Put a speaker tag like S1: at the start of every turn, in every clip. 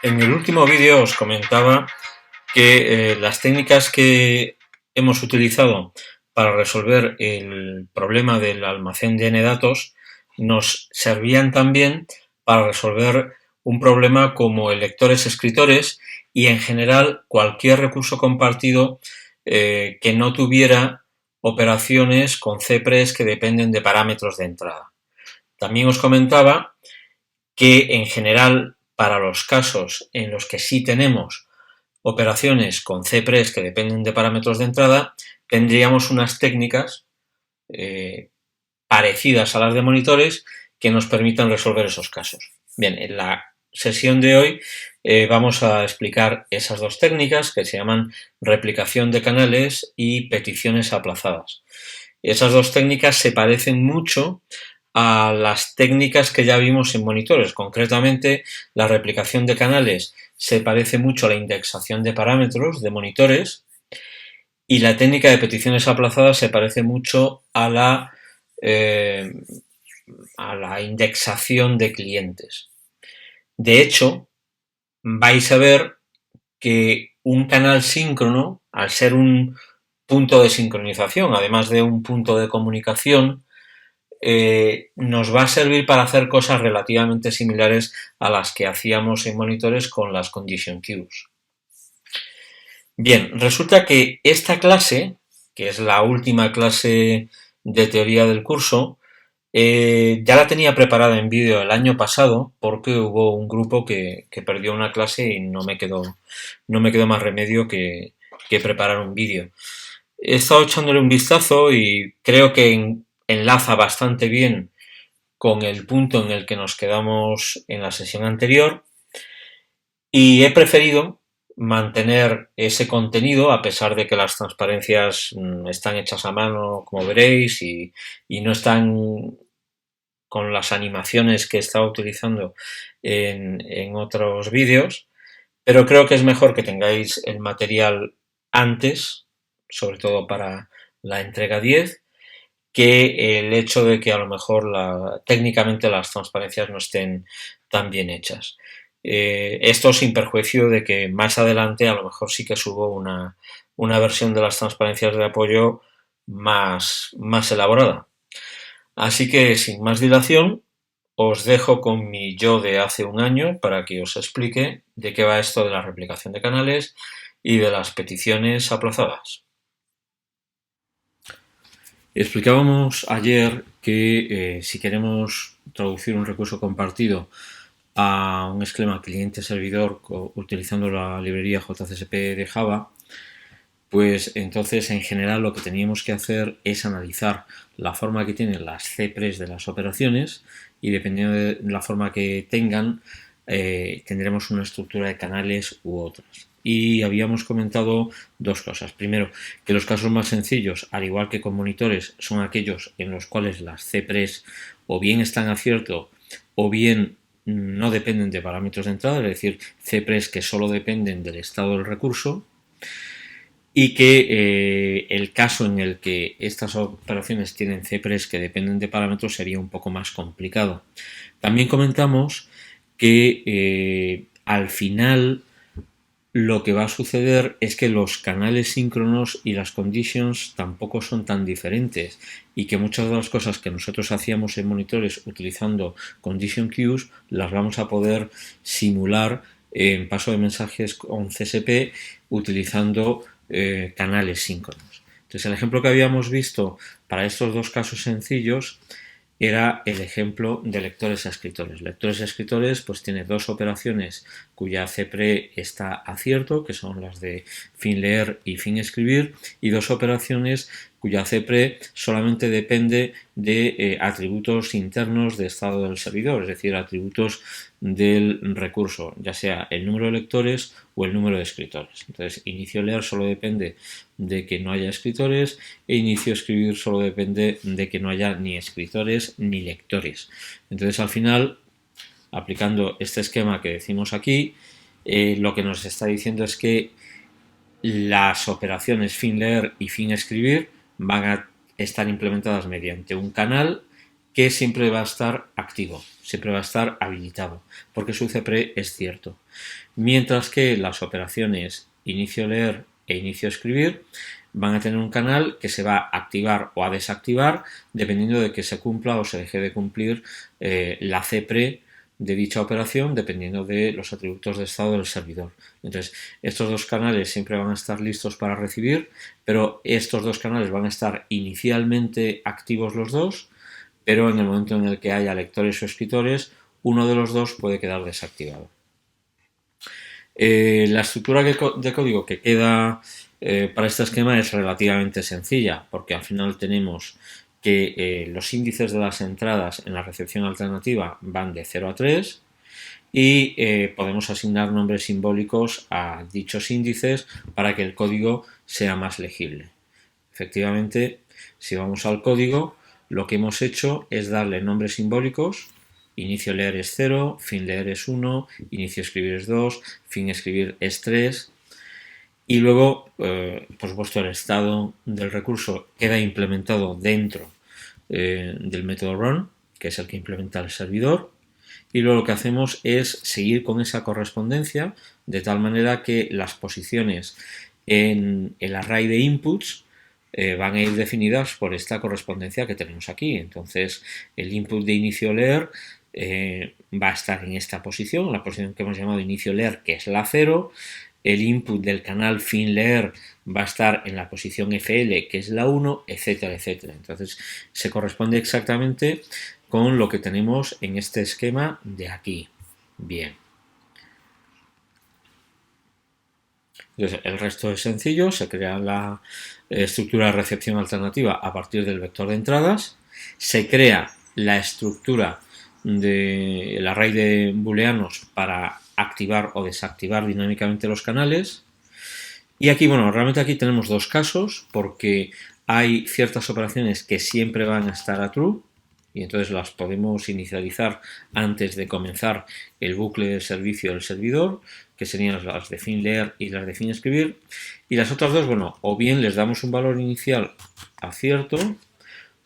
S1: En el último vídeo os comentaba que las técnicas que hemos utilizado para resolver el problema del almacén de N-datos nos servían también para resolver un problema como el lectores-escritores y en general cualquier recurso compartido que no tuviera operaciones con CPRES que dependen de parámetros de entrada. También os comentaba que en general para los casos en los que sí tenemos operaciones con CPRES que dependen de parámetros de entrada, tendríamos unas técnicas parecidas a las de monitores que nos permitan resolver esos casos. Bien, en la sesión de hoy vamos a explicar esas dos técnicas que se llaman replicación de canales y peticiones aplazadas. Esas dos técnicas se parecen mucho a las técnicas que ya vimos en monitores. Concretamente, la replicación de canales se parece mucho a la indexación de parámetros de monitores y la técnica de peticiones aplazadas se parece mucho a la indexación de clientes. De hecho, vais a ver que un canal síncrono, al ser un punto de sincronización, además de un punto de comunicación, nos va a servir para hacer cosas relativamente similares a las que hacíamos en monitores con las condition queues. Bien, resulta que esta clase, que es la última clase de teoría del curso, ya la tenía preparada en vídeo el año pasado porque hubo un grupo que perdió una clase y no me quedó más remedio que preparar un vídeo. He estado echándole un vistazo y creo que enlaza bastante bien con el punto en el que nos quedamos en la sesión anterior y he preferido mantener ese contenido a pesar de que las transparencias están hechas a mano, como veréis, y no están con las animaciones que he estado utilizando en otros vídeos, pero creo que es mejor que tengáis el material antes, sobre todo para la entrega 10, que el hecho de que a lo mejor técnicamente las transparencias no estén tan bien hechas. Esto sin perjuicio de que más adelante a lo mejor sí que subo una versión de las transparencias de apoyo más elaborada. Así que sin más dilación os dejo con mi yo de hace un año para que os explique de qué va esto de la replicación de canales y de las peticiones aplazadas. Explicábamos ayer que si queremos traducir un recurso compartido a un esquema cliente-servidor utilizando la librería JCSP de Java, pues entonces en general lo que teníamos que hacer es analizar la forma que tienen las CPRES de las operaciones y dependiendo de la forma que tengan tendremos una estructura de canales u otras. Y habíamos comentado dos cosas. Primero, que los casos más sencillos, al igual que con monitores, son aquellos en los cuales las CPRES o bien están a cierto o bien no dependen de parámetros de entrada, es decir, CPRES que solo dependen del estado del recurso, y que el caso en el que estas operaciones tienen CPRES que dependen de parámetros sería un poco más complicado. También comentamos que al final lo que va a suceder es que los canales síncronos y las conditions tampoco son tan diferentes y que muchas de las cosas que nosotros hacíamos en monitores utilizando condition queues las vamos a poder simular en paso de mensajes con CSP utilizando canales síncronos. Entonces el ejemplo que habíamos visto para estos dos casos sencillos era el ejemplo de lectores a escritores. Lectores a escritores pues tiene dos operaciones cuya CPRE está a cierto, que son las de fin leer y fin escribir, y dos operaciones cuya CPRE solamente depende de atributos internos de estado del servidor, es decir, atributos del recurso, ya sea el número de lectores o el número de escritores. Entonces, inicio leer solo depende de que no haya escritores e inicio escribir solo depende de que no haya ni escritores ni lectores. Entonces, al final, aplicando este esquema que decimos aquí, lo que nos está diciendo es que las operaciones fin leer y fin escribir van a estar implementadas mediante un canal que siempre va a estar activo, siempre va a estar habilitado, porque su CPRE es cierto. Mientras que las operaciones inicio leer e inicio escribir van a tener un canal que se va a activar o a desactivar dependiendo de que se cumpla o se deje de cumplir la CPRE de dicha operación, dependiendo de los atributos de estado del servidor. Entonces, estos dos canales siempre van a estar listos para recibir, pero estos dos canales van a estar inicialmente activos los dos, pero en el momento en el que haya lectores o escritores, uno de los dos puede quedar desactivado. La estructura de código que queda para este esquema es relativamente sencilla, porque al final tenemos que los índices de las entradas en la recepción alternativa van de 0 a 3 y podemos asignar nombres simbólicos a dichos índices para que el código sea más legible. Efectivamente, si vamos al código, lo que hemos hecho es darle nombres simbólicos. Inicio leer es 0, fin leer es 1, inicio escribir es 2, fin escribir es 3. Y luego, por supuesto, el estado del recurso queda implementado dentro del método run, que es el que implementa el servidor. Y luego lo que hacemos es seguir con esa correspondencia de tal manera que las posiciones en el array de inputs van a ir definidas por esta correspondencia que tenemos aquí. Entonces, el input de inicio leer va a estar en esta posición, la posición que hemos llamado inicio leer, que es la 0. El input del canal fin leer va a estar en la posición FL, que es la 1, etcétera, etcétera. Entonces, se corresponde exactamente con lo que tenemos en este esquema de aquí. Bien. Entonces, el resto es sencillo, se crea la estructura de recepción alternativa a partir del vector de entradas, se crea la estructura del array de booleanos para activar o desactivar dinámicamente los canales. Y aquí, bueno, realmente aquí tenemos dos casos, porque hay ciertas operaciones que siempre van a estar a true, y entonces las podemos inicializar antes de comenzar el bucle de servicio del servidor, que serían las de fin leer y las de fin escribir. Y las otras dos, bueno, o bien les damos un valor inicial a cierto,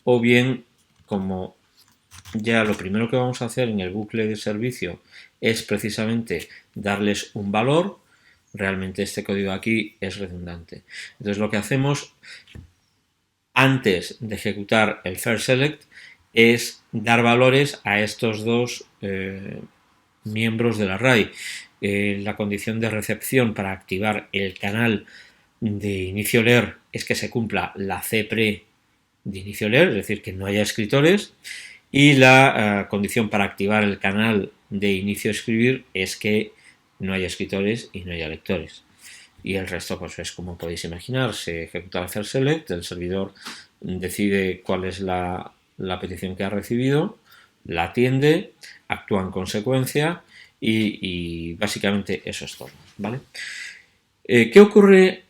S1: o bien, como ya lo primero que vamos a hacer en el bucle de servicio es precisamente darles un valor, realmente este código aquí es redundante. Entonces lo que hacemos antes de ejecutar el first select es dar valores a estos dos miembros del array. La condición de recepción para activar el canal de inicio leer es que se cumpla la CPRE de inicio leer, es decir, que no haya escritores, y la condición para activar el canal de inicio escribir es que no haya escritores y no haya lectores. Y el resto, pues es como podéis imaginar, se ejecuta el hacer select, el servidor decide cuál es la petición que ha recibido, la atiende, actúa en consecuencia y básicamente eso es todo, ¿vale? ¿Qué ocurre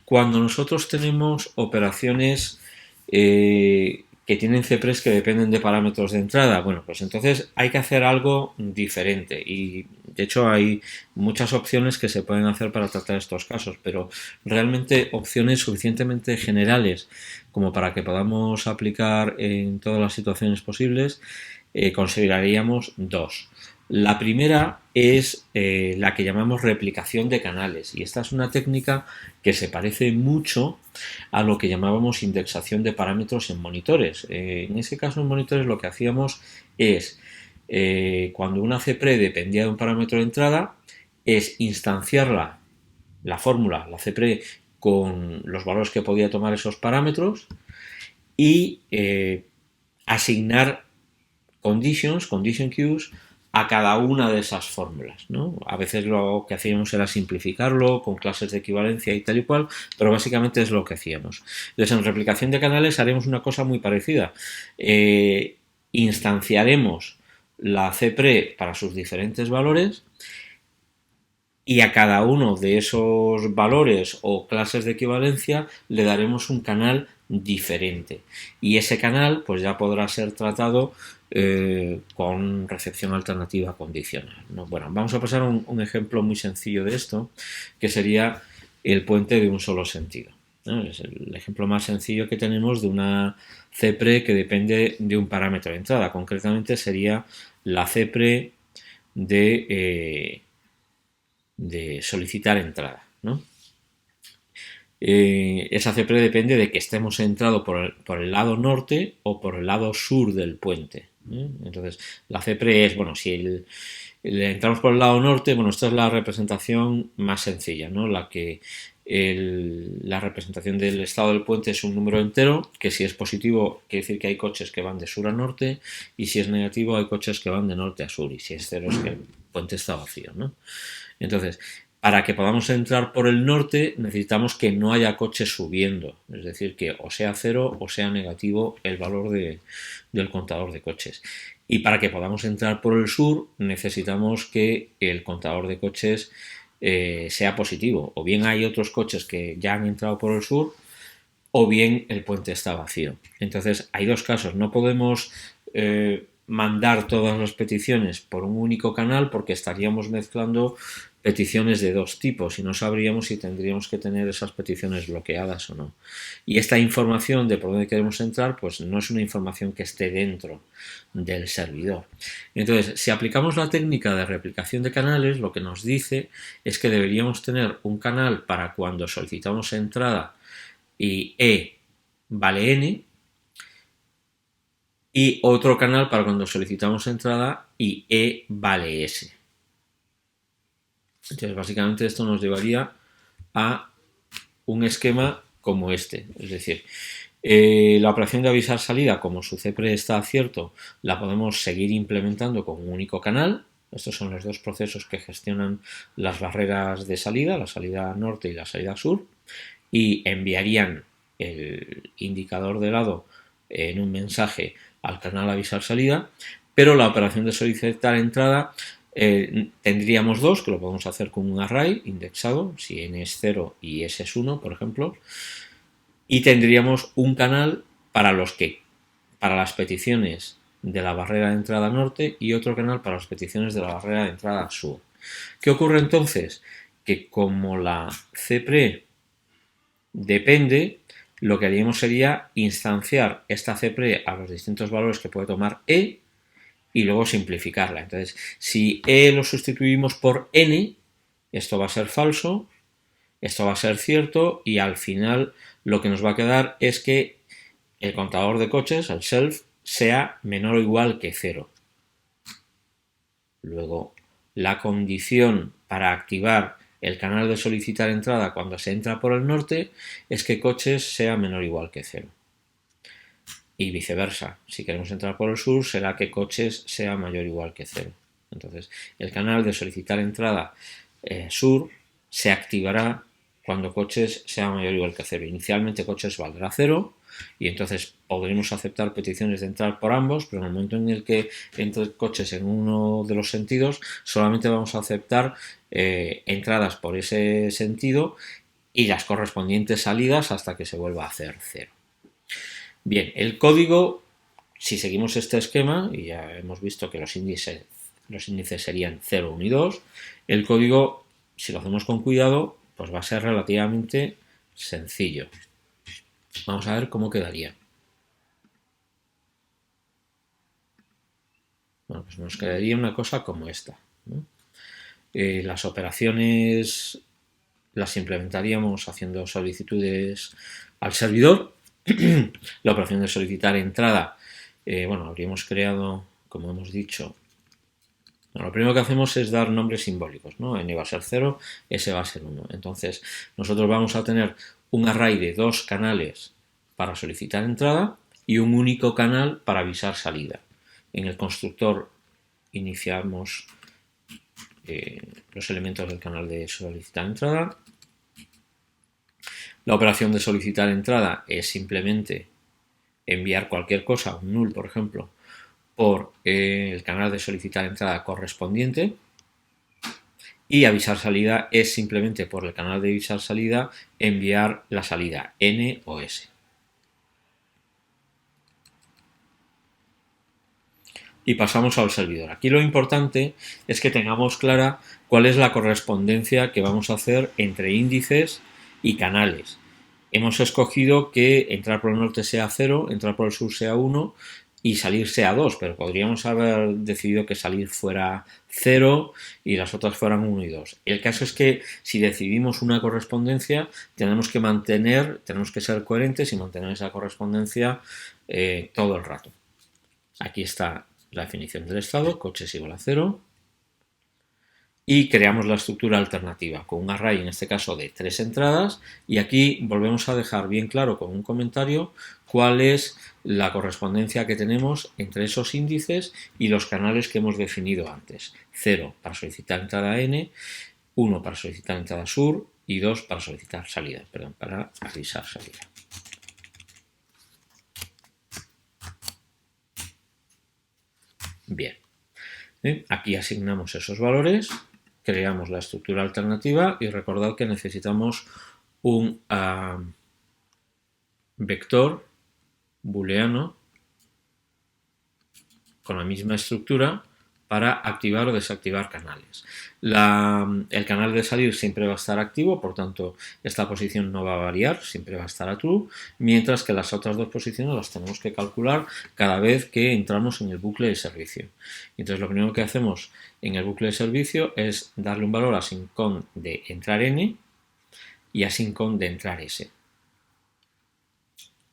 S1: cuando nosotros tenemos operaciones que tienen CPREs que dependen de parámetros de entrada? Bueno, pues entonces hay que hacer algo diferente y de hecho hay muchas opciones que se pueden hacer para tratar estos casos, pero realmente opciones suficientemente generales como para que podamos aplicar en todas las situaciones posibles, consideraríamos dos. La primera es la que llamamos replicación de canales, y esta es una técnica que se parece mucho a lo que llamábamos indexación de parámetros en monitores. En ese caso, en monitores lo que hacíamos es, cuando una CPRE dependía de un parámetro de entrada, es instanciarla, la fórmula, la CPRE, con los valores que podía tomar esos parámetros y asignar condition queues a cada una de esas fórmulas, ¿no? A veces lo que hacíamos era simplificarlo con clases de equivalencia y tal y cual, pero básicamente es lo que hacíamos. Entonces, en replicación de canales haremos una cosa muy parecida. Instanciaremos la CPRE para sus diferentes valores y a cada uno de esos valores o clases de equivalencia le daremos un canal diferente, y ese canal pues ya podrá ser tratado con recepción alternativa condicional, ¿no? Bueno, vamos a pasar un ejemplo muy sencillo de esto, que sería el puente de un solo sentido. ¿no? Es el ejemplo más sencillo que tenemos de una CPRE que depende de un parámetro de entrada. Concretamente sería la CPRE de solicitar entrada, ¿no? Esa CPRE depende de que estemos entrado por el lado norte o por el lado sur del puente. Entonces, la CPRE es, bueno, si entramos por el lado norte, bueno, esta es la representación más sencilla, ¿no? La representación del estado del puente es un número entero, que si es positivo quiere decir que hay coches que van de sur a norte, y si es negativo hay coches que van de norte a sur, y si es cero es que el puente está vacío, ¿no? Entonces, para que podamos entrar por el norte necesitamos que no haya coches subiendo, es decir, que o sea cero o sea negativo el valor del contador de coches. Y para que podamos entrar por el sur necesitamos que el contador de coches sea positivo. O bien hay otros coches que ya han entrado por el sur o bien el puente está vacío. Entonces hay dos casos. No podemos mandar todas las peticiones por un único canal porque estaríamos mezclando peticiones de dos tipos y no sabríamos si tendríamos que tener esas peticiones bloqueadas o no. Y esta información de por dónde queremos entrar pues no es una información que esté dentro del servidor. Entonces, si aplicamos la técnica de replicación de canales, lo que nos dice es que deberíamos tener un canal para cuando solicitamos entrada y E vale N, y otro canal para cuando solicitamos entrada y E vale S. Entonces, básicamente esto nos llevaría a un esquema como este. Es decir, la operación de avisar salida, como su CPRE está a cierto, la podemos seguir implementando con un único canal. Estos son los dos procesos que gestionan las barreras de salida, la salida norte y la salida sur, y enviarían el indicador de lado en un mensaje al canal avisar salida, pero la operación de solicitar entrada tendríamos dos, que lo podemos hacer con un array indexado, si n es 0 y s es 1, por ejemplo, y tendríamos un canal para las peticiones de la barrera de entrada norte y otro canal para las peticiones de la barrera de entrada sur. ¿Qué ocurre entonces? Que como la CPRE depende, lo que haríamos sería instanciar esta CPRE a los distintos valores que puede tomar E y luego simplificarla. Entonces, si E lo sustituimos por N, esto va a ser falso, esto va a ser cierto y al final lo que nos va a quedar es que el contador de coches, el self, sea menor o igual que 0. Luego, la condición para activar el canal de solicitar entrada cuando se entra por el norte es que coches sea menor o igual que 0. Y viceversa, si queremos entrar por el sur será que coches sea mayor o igual que 0. Entonces, el canal de solicitar entrada sur se activará cuando coches sea mayor o igual que 0. Inicialmente coches valdrá 0 y entonces podremos aceptar peticiones de entrar por ambos, pero en el momento en el que entre coches en uno de los sentidos solamente vamos a aceptar entradas por ese sentido y las correspondientes salidas hasta que se vuelva a hacer 0. Bien, el código, si seguimos este esquema, y ya hemos visto que los índices serían 0, 1 y 2, el código, si lo hacemos con cuidado, pues va a ser relativamente sencillo. Vamos a ver cómo quedaría. Bueno, pues nos quedaría una cosa como esta, ¿no? Las operaciones las implementaríamos haciendo solicitudes al servidor. La operación de solicitar entrada, bueno, habríamos creado, como hemos dicho, bueno, lo primero que hacemos es dar nombres simbólicos, ¿no? N va a ser 0, S va a ser 1. Entonces, nosotros vamos a tener un array de dos canales para solicitar entrada y un único canal para avisar salida. En el constructor iniciamos los elementos del canal de solicitar entrada. La operación de solicitar entrada es simplemente enviar cualquier cosa, un null por ejemplo, por el canal de solicitar entrada correspondiente, y avisar salida es simplemente por el canal de avisar salida enviar la salida N o S. Y pasamos al servidor. Aquí lo importante es que tengamos clara cuál es la correspondencia que vamos a hacer entre índices y canales. hemos escogido que entrar por el norte sea 0, entrar por el sur sea 1 y salir sea 2, pero podríamos haber decidido que salir fuera 0 y las otras fueran 1 y 2. El caso es que si decidimos una correspondencia, tenemos que ser coherentes y mantener esa correspondencia todo el rato. Aquí está la definición del estado, coche es igual a 0. Y creamos la estructura alternativa con un array, en este caso de 3 entradas, y aquí volvemos a dejar bien claro con un comentario cuál es la correspondencia que tenemos entre esos índices y los canales que hemos definido antes. 0 para solicitar entrada N, 1 para solicitar entrada sur y 2 para solicitar salida, para avisar salida. Bien, aquí asignamos esos valores, creamos la estructura alternativa y recordad que necesitamos un vector booleano con la misma estructura para activar o desactivar canales. El canal de salir siempre va a estar activo, por tanto esta posición no va a variar, siempre va a estar a true, mientras que las otras dos posiciones las tenemos que calcular cada vez que entramos en el bucle de servicio. Entonces lo primero que hacemos en el bucle de servicio es darle un valor a syncon de entrar n y a syncon de entrar s.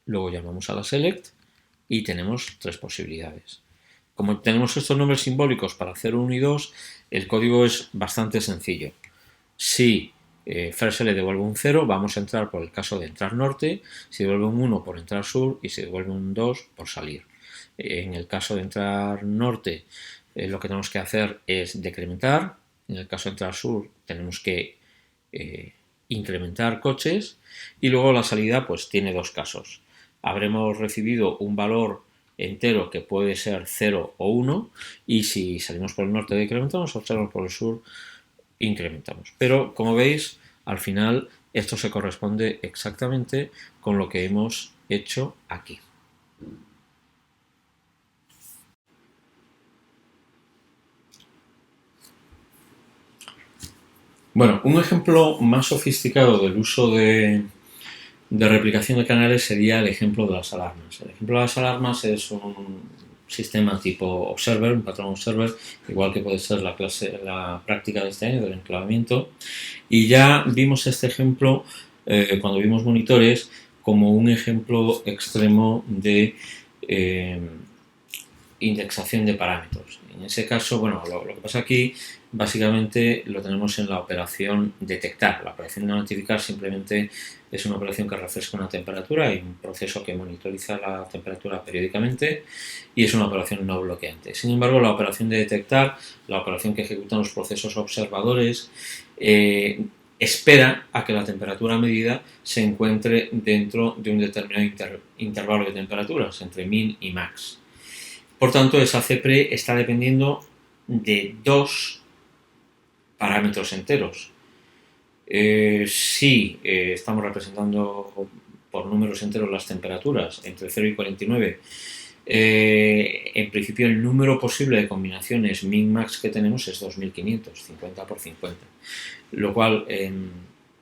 S1: Luego llamamos a la select y tenemos tres posibilidades. Como tenemos estos nombres simbólicos para 0, 1 y 2, el código es bastante sencillo. Si first le devuelve un 0, vamos a entrar por el caso de entrar norte, si devuelve un 1 por entrar sur y si devuelve un 2 por salir. En el caso de entrar norte, lo que tenemos que hacer es decrementar. En el caso de entrar sur, tenemos que incrementar coches. Y luego la salida pues tiene dos casos. Habremos recibido un valor entero que puede ser 0 o 1 y si salimos por el norte decrementamos o salimos por el sur incrementamos. Pero como veis, al final esto se corresponde exactamente con lo que hemos hecho aquí. Bueno, un ejemplo más sofisticado del uso de replicación de canales sería el ejemplo de las alarmas. El ejemplo de las alarmas es un sistema tipo observer, un patrón observer, igual que puede ser la práctica de este año del enclavamiento. Y ya vimos este ejemplo cuando vimos monitores como un ejemplo extremo de indexación de parámetros. En ese caso, bueno, lo que pasa aquí básicamente lo tenemos en la operación detectar. La operación de notificar simplemente es una operación que refresca una temperatura y un proceso que monitoriza la temperatura periódicamente y es una operación no bloqueante. Sin embargo, la operación de detectar, la operación que ejecutan los procesos observadores, espera a que la temperatura medida se encuentre dentro de un determinado intervalo de temperaturas, entre min y max. Por tanto, esa CPRE está dependiendo de dos parámetros enteros. Si estamos representando por números enteros las temperaturas entre 0 y 49, en principio el número posible de combinaciones min-max que tenemos es 2500, 50 por 50. Lo cual, en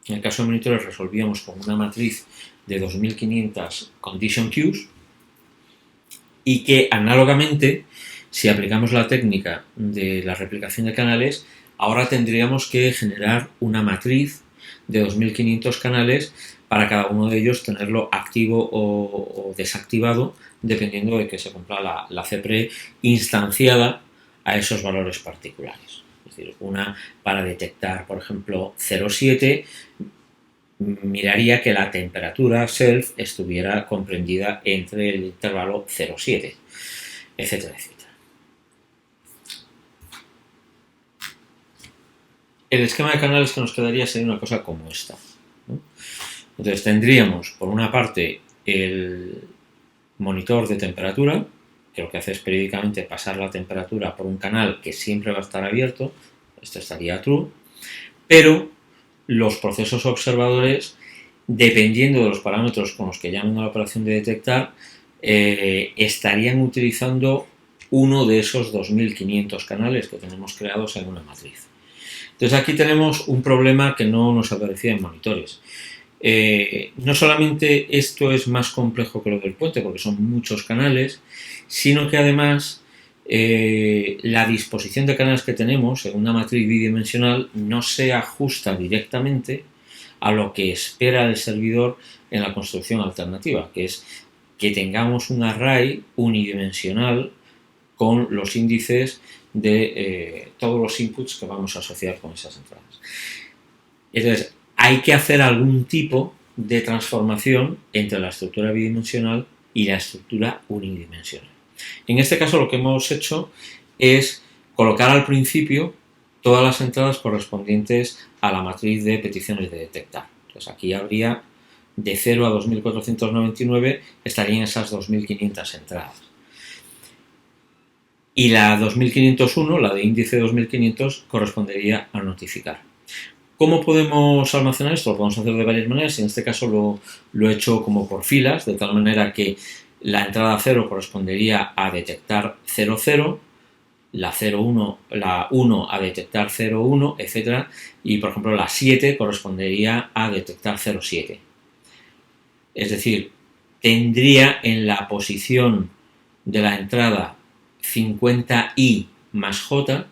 S1: el caso de monitores, resolvíamos con una matriz de 2500 condition queues, y que análogamente, si aplicamos la técnica de la replicación de canales, ahora tendríamos que generar una matriz de 2500 canales para cada uno de ellos tenerlo activo o desactivado dependiendo de que se cumpla la CPRE instanciada a esos valores particulares. Es decir, una para detectar, por ejemplo, 0,7 miraría que la temperatura self estuviera comprendida entre el intervalo 0,7, etcétera, etcétera. El esquema de canales que nos quedaría sería una cosa como esta, ¿no? Entonces tendríamos, por una parte, el monitor de temperatura, que lo que hace es periódicamente pasar la temperatura por un canal que siempre va a estar abierto, esto estaría true, pero los procesos observadores, dependiendo de los parámetros con los que llamen a la operación de detectar, estarían utilizando uno de esos 2500 canales que tenemos creados en una matriz. Entonces aquí tenemos un problema que no nos aparecía en monitores. No solamente esto es más complejo que lo del puente, porque son muchos canales, sino que además la disposición de canales que tenemos en una matriz bidimensional no se ajusta directamente a lo que espera el servidor en la construcción alternativa, que es que tengamos un array unidimensional con los índices de todos los inputs que vamos a asociar con esas entradas. Entonces, hay que hacer algún tipo de transformación entre la estructura bidimensional y la estructura unidimensional. En este caso lo que hemos hecho es colocar al principio todas las entradas correspondientes a la matriz de peticiones de detectar. Entonces aquí habría de 0 a 2499 estarían esas 2500 entradas. Y la 2501, la de índice 2500, correspondería a notificar. ¿Cómo podemos almacenar esto? Lo podemos hacer de varias maneras. En este caso lo he hecho como por filas, de tal manera que la entrada 0 correspondería a detectar 00, la 01, la 1 a detectar 01, etc. Y por ejemplo la 7 correspondería a detectar 07. Es decir, tendría en la posición de la entrada 50i más j,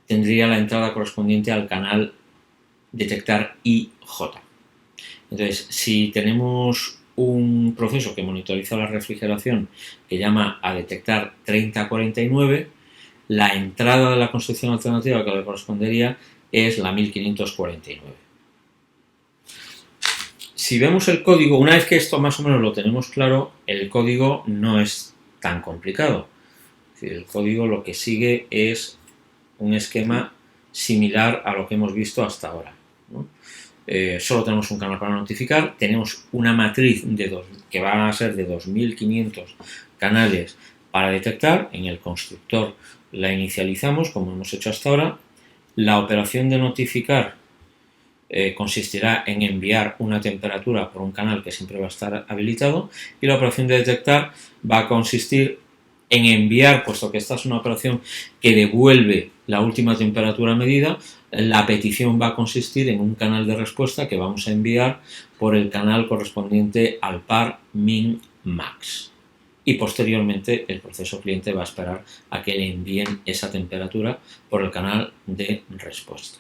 S1: tendría la entrada correspondiente al canal detectar IJ. Entonces, si tenemos un proceso que monitoriza la refrigeración que llama a detectar 3049, la entrada de la construcción alternativa que le correspondería es la 1549. Si vemos el código, una vez que esto más o menos lo tenemos claro, el código no es tan complicado. Es decir, el código lo que sigue es un esquema similar a lo que hemos visto hasta ahora, ¿no? Solo tenemos un canal para notificar, tenemos una matriz que va a ser de 2500 canales para detectar. En el constructor la inicializamos como hemos hecho hasta ahora. La operación de notificar consistirá en enviar una temperatura por un canal que siempre va a estar habilitado, y la operación de detectar va a consistir en enviar, puesto que esta es una operación que devuelve la última temperatura medida, la petición va a consistir en un canal de respuesta que vamos a enviar por el canal correspondiente al par min max. Y posteriormente el proceso cliente va a esperar a que le envíen esa temperatura por el canal de respuesta.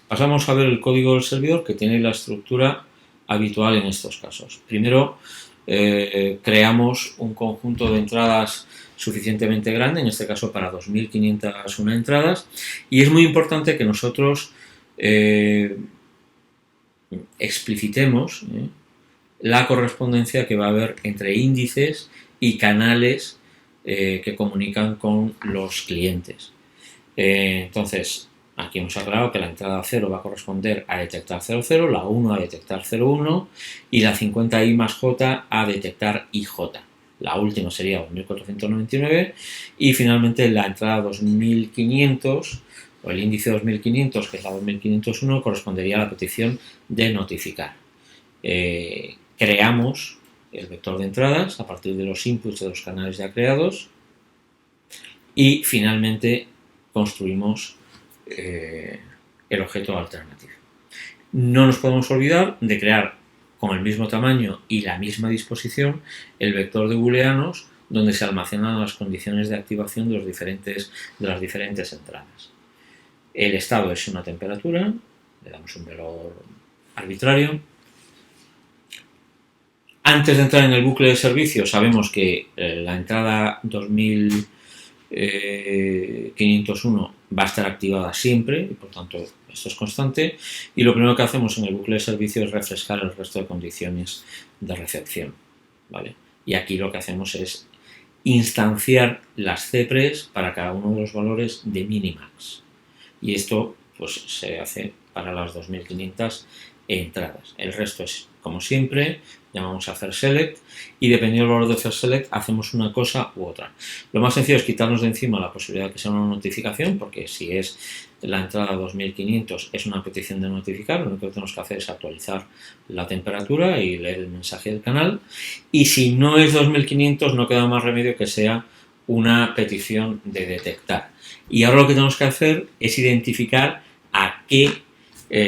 S1: Pasamos a ver el código del servidor, que tiene la estructura habitual en estos casos. Primero creamos un conjunto de entradas suficientemente grande, en este caso para 2501 entradas, y es muy importante que nosotros explicitemos la correspondencia que va a haber entre índices y canales que comunican con los clientes. Entonces, aquí hemos aclarado que la entrada 0 va a corresponder a detectar 00, la 1 a detectar 01 y la 50i más j a detectar ij. La última sería 2499 y finalmente la entrada 2500 o el índice 2500, que es la 2501, correspondería a la petición de notificar. Creamos el vector de entradas a partir de los inputs de los canales ya creados y finalmente construimos el objeto alternativo. No nos podemos olvidar de crear con el mismo tamaño y la misma disposición el vector de booleanos donde se almacenan las condiciones de activación de las diferentes entradas. El estado es una temperatura, le damos un valor arbitrario. Antes de entrar en el bucle de servicio sabemos que la entrada 2501 va a estar activada siempre y por tanto esto es constante, y lo primero que hacemos en el bucle de servicio es refrescar el resto de condiciones de recepción, ¿vale? Y aquí lo que hacemos es instanciar las cpres para cada uno de los valores de minimax, y esto pues se hace para las 2500 entradas. El resto es como siempre, llamamos a hacer select y dependiendo del valor de hacer select hacemos una cosa u otra. Lo más sencillo es quitarnos de encima la posibilidad de que sea una notificación, porque si es la entrada 2500 es una petición de notificar, lo único que tenemos que hacer es actualizar la temperatura y leer el mensaje del canal, y si no es 2500 no queda más remedio que sea una petición de detectar. Y ahora lo que tenemos que hacer es identificar a qué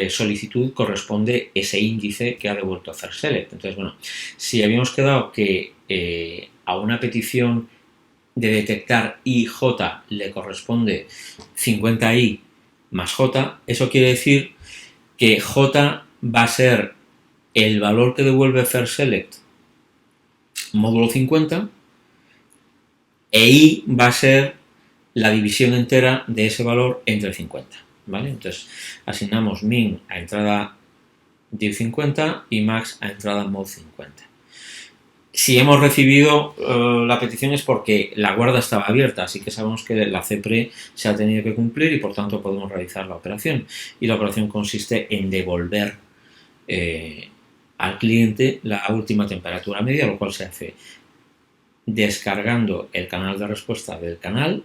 S1: solicitud corresponde ese índice que ha devuelto First Select. Entonces, bueno, si habíamos quedado que a una petición de detectar IJ le corresponde 50I más J, eso quiere decir que J va a ser el valor que devuelve First Select módulo 50 e I va a ser la división entera de ese valor entre 50, ¿vale? Entonces asignamos min a entrada div 50 y max a entrada mod 50. Si hemos recibido la petición es porque la guarda estaba abierta, así que sabemos que la CPRE se ha tenido que cumplir y por tanto podemos realizar la operación. Y la operación consiste en devolver al cliente la última temperatura media, lo cual se hace descargando el canal de respuesta del canal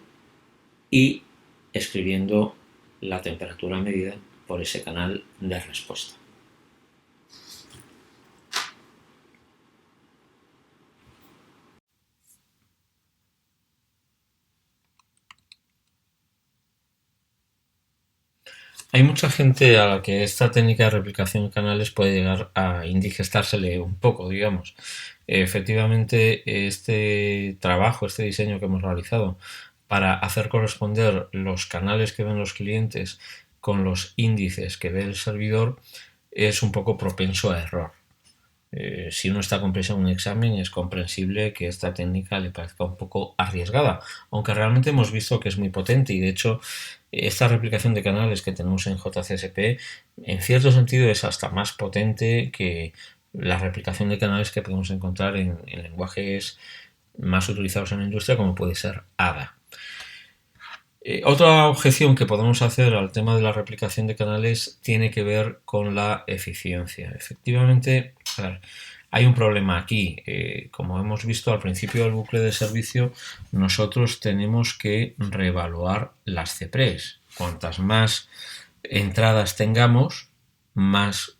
S1: y escribiendo la temperatura medida por ese canal de respuesta. Hay mucha gente a la que esta técnica de replicación de canales puede llegar a indigestársele un poco, digamos. Efectivamente, este trabajo, este diseño que hemos realizado para hacer corresponder los canales que ven los clientes con los índices que ve el servidor es un poco propenso a error. Si uno está comprensión en un examen es comprensible que esta técnica le parezca un poco arriesgada, aunque realmente hemos visto que es muy potente y de hecho esta replicación de canales que tenemos en JCSP en cierto sentido es hasta más potente que la replicación de canales que podemos encontrar en lenguajes más utilizados en la industria como puede ser ADA. Otra objeción que podemos hacer al tema de la replicación de canales tiene que ver con la eficiencia. Efectivamente, a ver, hay un problema aquí. Como hemos visto al principio del bucle de servicio, nosotros tenemos que reevaluar las CPREs. Cuantas más entradas tengamos, más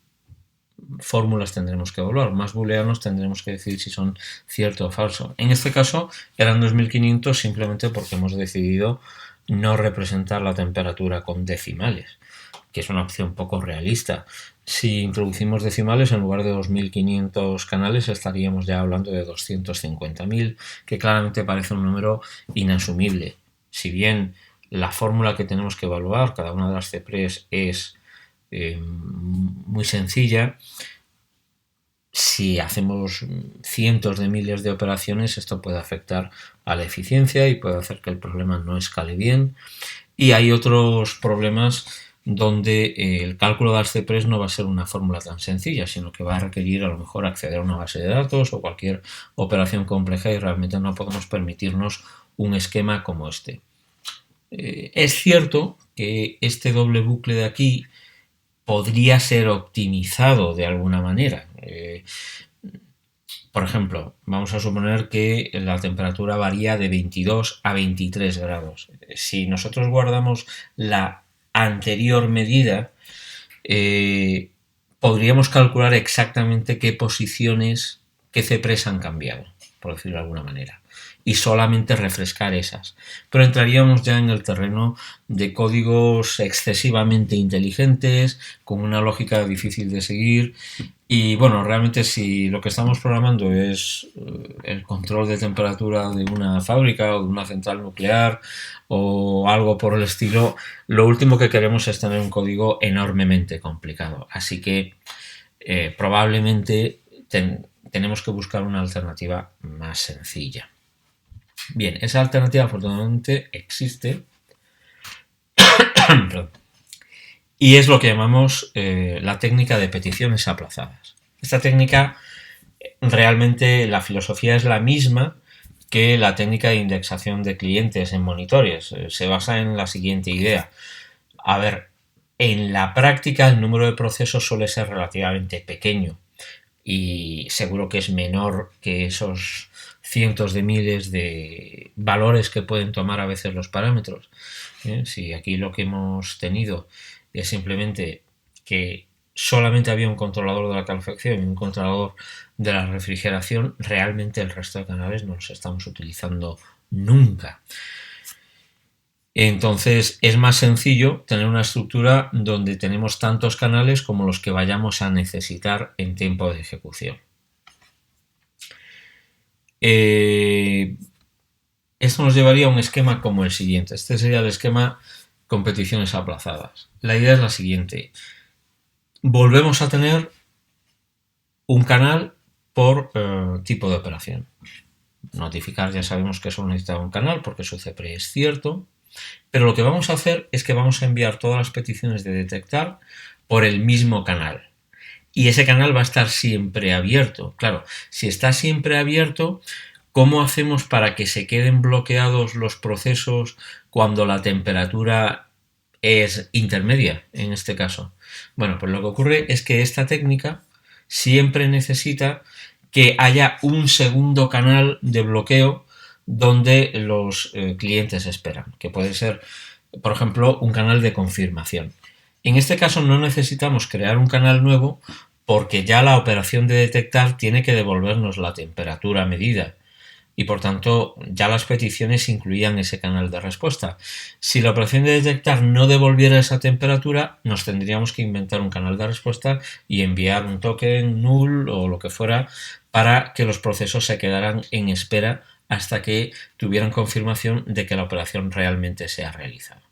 S1: fórmulas tendremos que evaluar, más booleanos tendremos que decir si son cierto o falso. En este caso eran 2500 simplemente porque hemos decidido no representar la temperatura con decimales, que es una opción poco realista. Si introducimos decimales, en lugar de 2500 canales estaríamos ya hablando de 250.000, que claramente parece un número inasumible. Si bien la fórmula que tenemos que evaluar, cada una de las CPREs es muy sencilla, si hacemos cientos de miles de operaciones esto puede afectar a la eficiencia y puede hacer que el problema no escale bien. Y hay otros problemas donde el cálculo de las CPREs no va a ser una fórmula tan sencilla, sino que va a requerir a lo mejor acceder a una base de datos o cualquier operación compleja y realmente no podemos permitirnos un esquema como este. Es cierto que este doble bucle de aquí podría ser optimizado de alguna manera. Por ejemplo, vamos a suponer que la temperatura varía de 22 a 23 grados. Si nosotros guardamos la anterior medida, podríamos calcular exactamente qué posiciones, qué CPREs han cambiado, por decirlo de alguna manera, y solamente refrescar esas. Pero entraríamos ya en el terreno de códigos excesivamente inteligentes, con una lógica difícil de seguir. Y bueno, realmente si lo que estamos programando es el control de temperatura de una fábrica o de una central nuclear o algo por el estilo, lo último que queremos es tener un código enormemente complicado. Así que probablemente tenemos que buscar una alternativa más sencilla. Bien, esa alternativa afortunadamente existe y es lo que llamamos la técnica de peticiones aplazadas. Esta técnica realmente la filosofía es la misma que la técnica de indexación de clientes en monitores. Se basa en la siguiente idea. A ver, en la práctica el número de procesos suele ser relativamente pequeño y seguro que es menor que esos cientos de miles de valores que pueden tomar a veces los parámetros. Si aquí lo que hemos tenido es simplemente que solamente había un controlador de la calefacción y un controlador de la refrigeración, realmente el resto de canales no los estamos utilizando nunca. Entonces es más sencillo tener una estructura donde tenemos tantos canales como los que vayamos a necesitar en tiempo de ejecución. Esto nos llevaría a un esquema como el siguiente. Este sería el esquema competiciones aplazadas. La idea es la siguiente. Volvemos a tener un canal por tipo de operación. Notificar ya sabemos que solo necesita un canal porque su CPRE es cierto, pero lo que vamos a hacer es que vamos a enviar todas las peticiones de detectar por el mismo canal. Y ese canal va a estar siempre abierto. Claro, si está siempre abierto, ¿cómo hacemos para que se queden bloqueados los procesos cuando la temperatura es intermedia, en este caso? Bueno, pues lo que ocurre es que esta técnica siempre necesita que haya un segundo canal de bloqueo donde los clientes esperan, que puede ser, por ejemplo, un canal de confirmación. En este caso no necesitamos crear un canal nuevo porque ya la operación de detectar tiene que devolvernos la temperatura medida y por tanto ya las peticiones incluían ese canal de respuesta. Si la operación de detectar no devolviera esa temperatura, nos tendríamos que inventar un canal de respuesta y enviar un token null o lo que fuera para que los procesos se quedaran en espera hasta que tuvieran confirmación de que la operación realmente se ha realizado.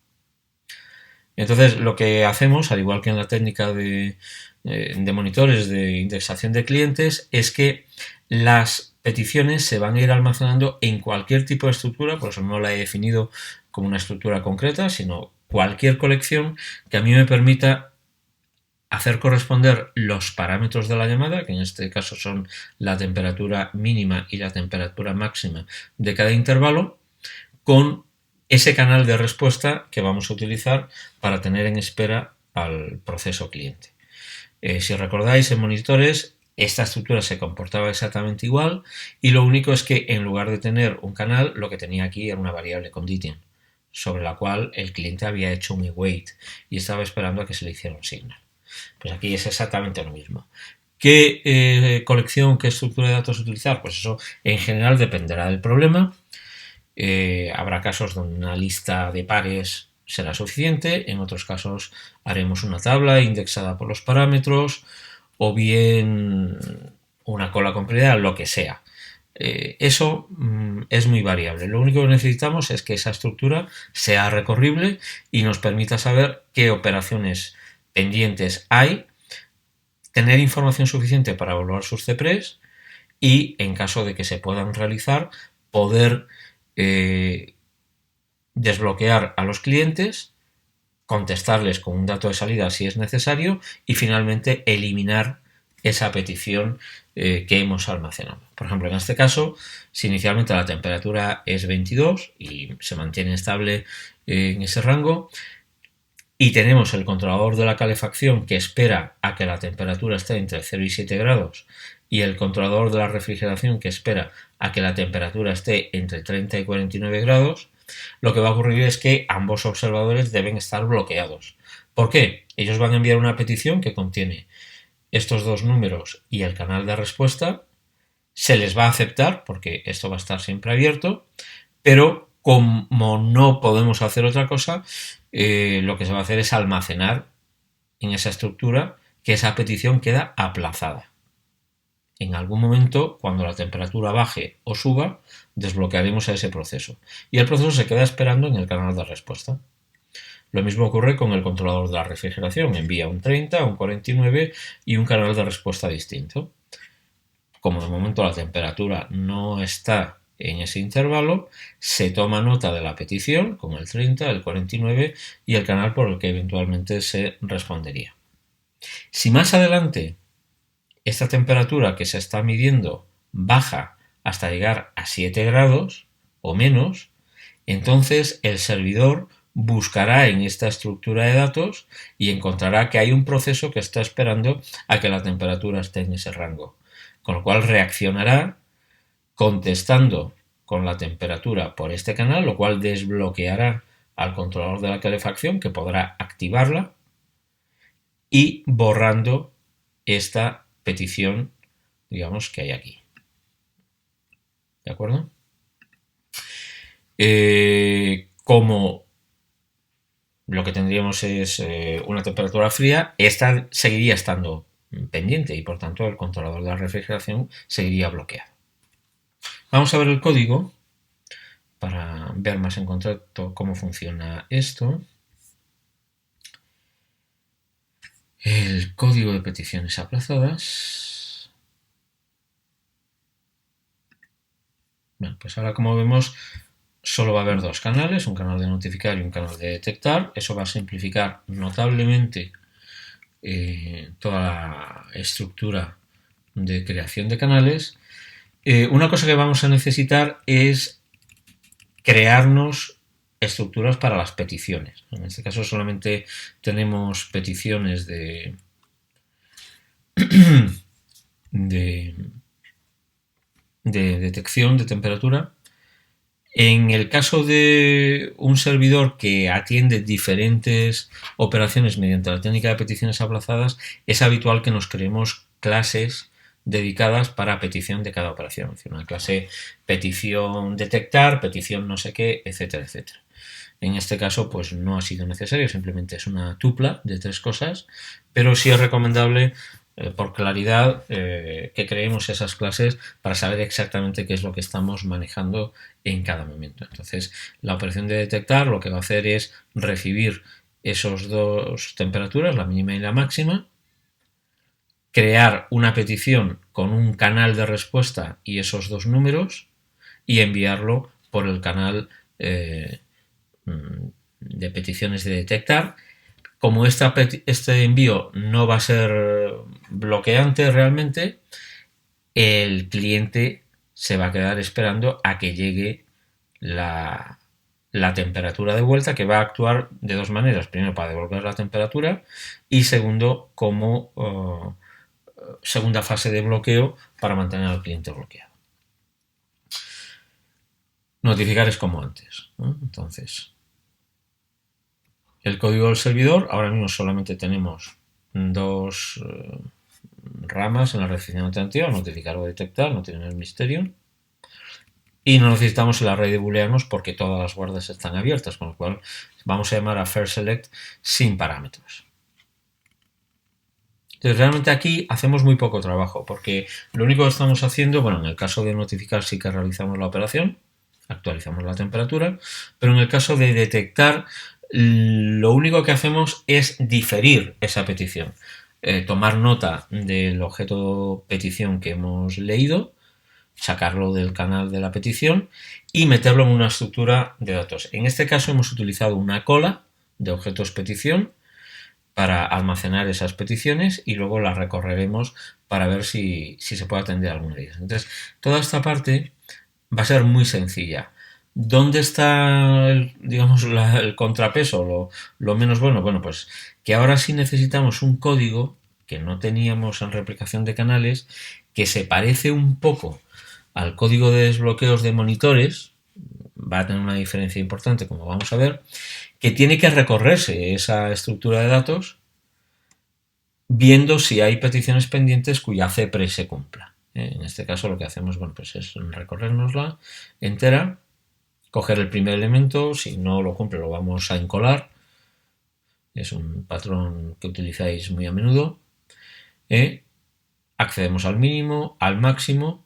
S1: Entonces, lo que hacemos, al igual que en la técnica de monitores de indexación de clientes, es que las peticiones se van a ir almacenando en cualquier tipo de estructura, por eso no la he definido como una estructura concreta, sino cualquier colección que a mí me permita hacer corresponder los parámetros de la llamada, que en este caso son la temperatura mínima y la temperatura máxima de cada intervalo, con ese canal de respuesta que vamos a utilizar para tener en espera al proceso cliente. Si recordáis, en monitores esta estructura se comportaba exactamente igual y lo único es que en lugar de tener un canal, lo que tenía aquí era una variable condition sobre la cual el cliente había hecho un await y estaba esperando a que se le hiciera un signal. Pues aquí es exactamente lo mismo. ¿Qué colección, qué estructura de datos utilizar? Pues eso en general dependerá del problema. Habrá casos donde una lista de pares será suficiente, en otros casos haremos una tabla indexada por los parámetros o bien una cola con prioridad, lo que sea. Eso es muy variable. Lo único que necesitamos es que esa estructura sea recorrible y nos permita saber qué operaciones pendientes hay, tener información suficiente para evaluar sus CPREs y, en caso de que se puedan realizar, poder desbloquear a los clientes, contestarles con un dato de salida si es necesario y finalmente eliminar esa petición que hemos almacenado. Por ejemplo, en este caso, si inicialmente la temperatura es 22 y se mantiene estable en ese rango y tenemos el controlador de la calefacción que espera a que la temperatura esté entre 0 y 7 grados y el controlador de la refrigeración que espera a que la temperatura esté entre 30 y 49 grados, lo que va a ocurrir es que ambos observadores deben estar bloqueados. ¿Por qué? Ellos van a enviar una petición que contiene estos dos números y el canal de respuesta, se les va a aceptar porque esto va a estar siempre abierto, pero como no podemos hacer otra cosa, lo que se va a hacer es almacenar en esa estructura que esa petición queda aplazada. En algún momento, cuando la temperatura baje o suba, desbloquearemos a ese proceso y el proceso se queda esperando en el canal de respuesta. Lo mismo ocurre con el controlador de la refrigeración, envía un 30, un 49 y un canal de respuesta distinto. Como de momento la temperatura no está en ese intervalo, se toma nota de la petición con el 30, el 49 y el canal por el que eventualmente se respondería. Si más adelante esta temperatura que se está midiendo baja hasta llegar a 7 grados o menos, entonces el servidor buscará en esta estructura de datos y encontrará que hay un proceso que está esperando a que la temperatura esté en ese rango, con lo cual reaccionará contestando con la temperatura por este canal, lo cual desbloqueará al controlador de la calefacción que podrá activarla y borrando esta petición, digamos, que hay aquí. ¿De acuerdo? Como lo que tendríamos es una temperatura fría, esta seguiría estando pendiente y por tanto el controlador de la refrigeración seguiría bloqueado. Vamos a ver el código para ver más en concreto cómo funciona esto. El código de peticiones aplazadas. Bueno, pues ahora, como vemos, solo va a haber dos canales, un canal de notificar y un canal de detectar. Eso va a simplificar notablemente toda la estructura de creación de canales. Una cosa que vamos a necesitar es crearnos estructuras para las peticiones. En este caso solamente tenemos peticiones de detección de temperatura. En el caso de un servidor que atiende diferentes operaciones mediante la técnica de peticiones aplazadas, es habitual que nos creemos clases dedicadas para petición de cada operación. Es decir, una clase petición detectar, petición no sé qué, etcétera, etcétera. En este caso, pues no ha sido necesario, simplemente es una tupla de tres cosas, pero sí es recomendable, por claridad, que creemos esas clases para saber exactamente qué es lo que estamos manejando en cada momento. Entonces, la operación de detectar lo que va a hacer es recibir esos dos temperaturas, la mínima y la máxima, crear una petición con un canal de respuesta y esos dos números y enviarlo por el canal de peticiones de detectar. Como este envío no va a ser bloqueante realmente, el cliente se va a quedar esperando a que llegue la temperatura de vuelta, que va a actuar de dos maneras. Primero, para devolver la temperatura y segundo, como segunda fase de bloqueo para mantener al cliente bloqueado. Notificar es como antes, ¿no? Entonces, el código del servidor, ahora mismo solamente tenemos dos ramas en la recepción alternativa, notificar o detectar, no tienen el misterio. Y no necesitamos el array de booleanos porque todas las guardas están abiertas, con lo cual vamos a llamar a firstSelect sin parámetros. Entonces, realmente aquí hacemos muy poco trabajo, porque lo único que estamos haciendo, bueno, en el caso de notificar sí que realizamos la operación, actualizamos la temperatura, pero en el caso de detectar, lo único que hacemos es diferir esa petición. Tomar nota del objeto petición que hemos leído, sacarlo del canal de la petición y meterlo en una estructura de datos. En este caso hemos utilizado una cola de objetos petición para almacenar esas peticiones y luego las recorreremos para ver si se puede atender alguna de ellas. Entonces, toda esta parte va a ser muy sencilla. ¿Dónde está el contrapeso, lo menos bueno? Bueno, pues que ahora sí necesitamos un código que no teníamos en replicación de canales, que se parece un poco al código de desbloqueos de monitores, va a tener una diferencia importante, como vamos a ver, que tiene que recorrerse esa estructura de datos viendo si hay peticiones pendientes cuya CPRE se cumpla. En este caso lo que hacemos, bueno, pues es recorrernosla entera, coger el primer elemento, si no lo cumple lo vamos a encolar, es un patrón que utilizáis muy a menudo, accedemos al mínimo, al máximo,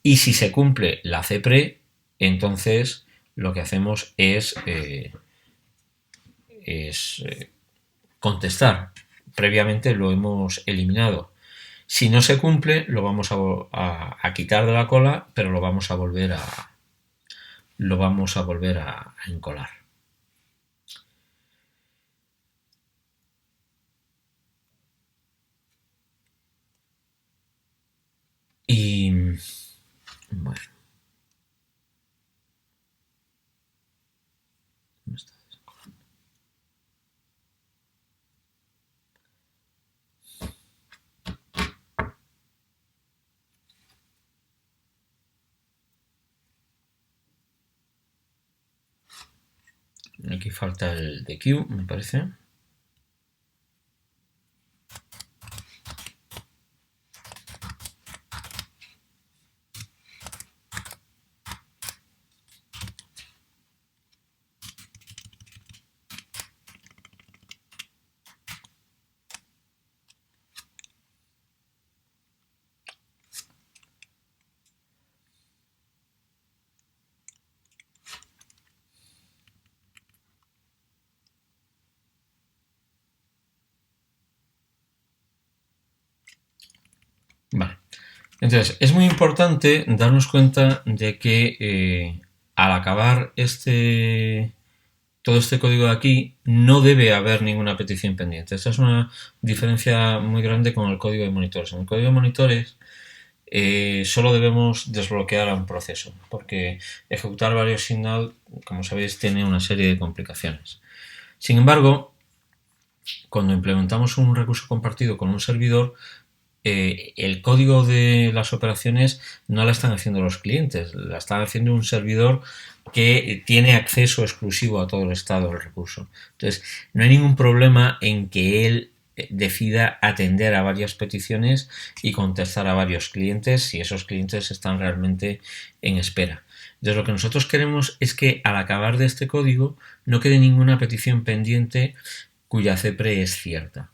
S1: y si se cumple la CPRE, entonces lo que hacemos es contestar. Previamente lo hemos eliminado. Si no se cumple, lo vamos a quitar de la cola, pero lo vamos a volver a encolar. Y bueno. Aquí falta el de Q, me parece. Vale. Entonces, es muy importante darnos cuenta de que al acabar todo este código de aquí, no debe haber ninguna petición pendiente. Esta es una diferencia muy grande con el código de monitores. En el código de monitores solo debemos desbloquear a un proceso, porque ejecutar varios signal, como sabéis, tiene una serie de complicaciones. Sin embargo, cuando implementamos un recurso compartido con un servidor, el código de las operaciones no la están haciendo los clientes, la están haciendo un servidor que tiene acceso exclusivo a todo el estado del recurso. Entonces, no hay ningún problema en que él decida atender a varias peticiones y contestar a varios clientes si esos clientes están realmente en espera. Entonces, lo que nosotros queremos es que al acabar de este código no quede ninguna petición pendiente cuya CPRE es cierta.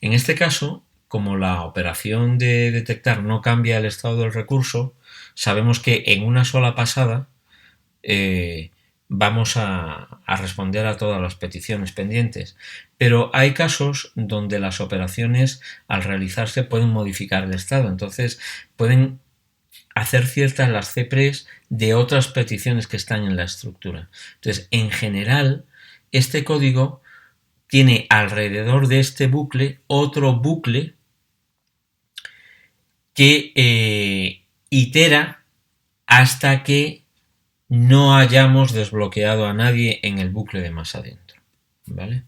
S1: En este caso, como la operación de detectar no cambia el estado del recurso, sabemos que en una sola pasada vamos a responder a todas las peticiones pendientes. Pero hay casos donde las operaciones al realizarse pueden modificar el estado, entonces pueden hacer ciertas las CPREs de otras peticiones que están en la estructura. Entonces, en general, este código tiene alrededor de este bucle otro bucle que itera hasta que no hayamos desbloqueado a nadie en el bucle de más adentro, ¿vale?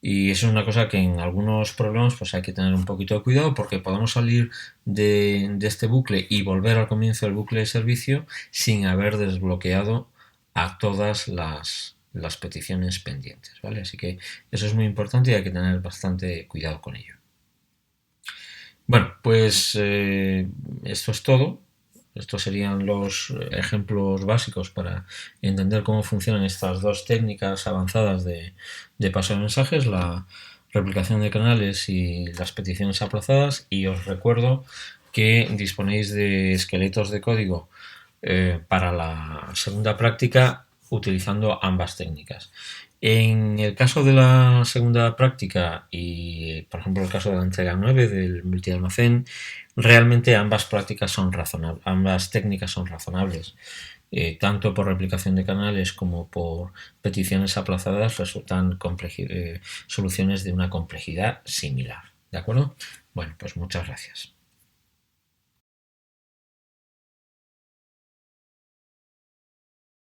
S1: Y eso es una cosa que en algunos problemas pues hay que tener un poquito de cuidado porque podemos salir de este bucle y volver al comienzo del bucle de servicio sin haber desbloqueado a todas las peticiones pendientes, ¿vale? Así que eso es muy importante y hay que tener bastante cuidado con ello. Bueno, pues esto es todo. Estos serían los ejemplos básicos para entender cómo funcionan estas dos técnicas avanzadas de paso de mensajes, la replicación de canales y las peticiones aplazadas. Y os recuerdo que disponéis de esqueletos de código para la segunda práctica utilizando ambas técnicas. En el caso de la segunda práctica y, por ejemplo, el caso de la entrega 9 del multialmacén, realmente ambas prácticas son razonables, ambas técnicas son razonables. Tanto por replicación de canales como por peticiones aplazadas resultan soluciones de una complejidad similar. ¿De acuerdo? Bueno, pues muchas gracias.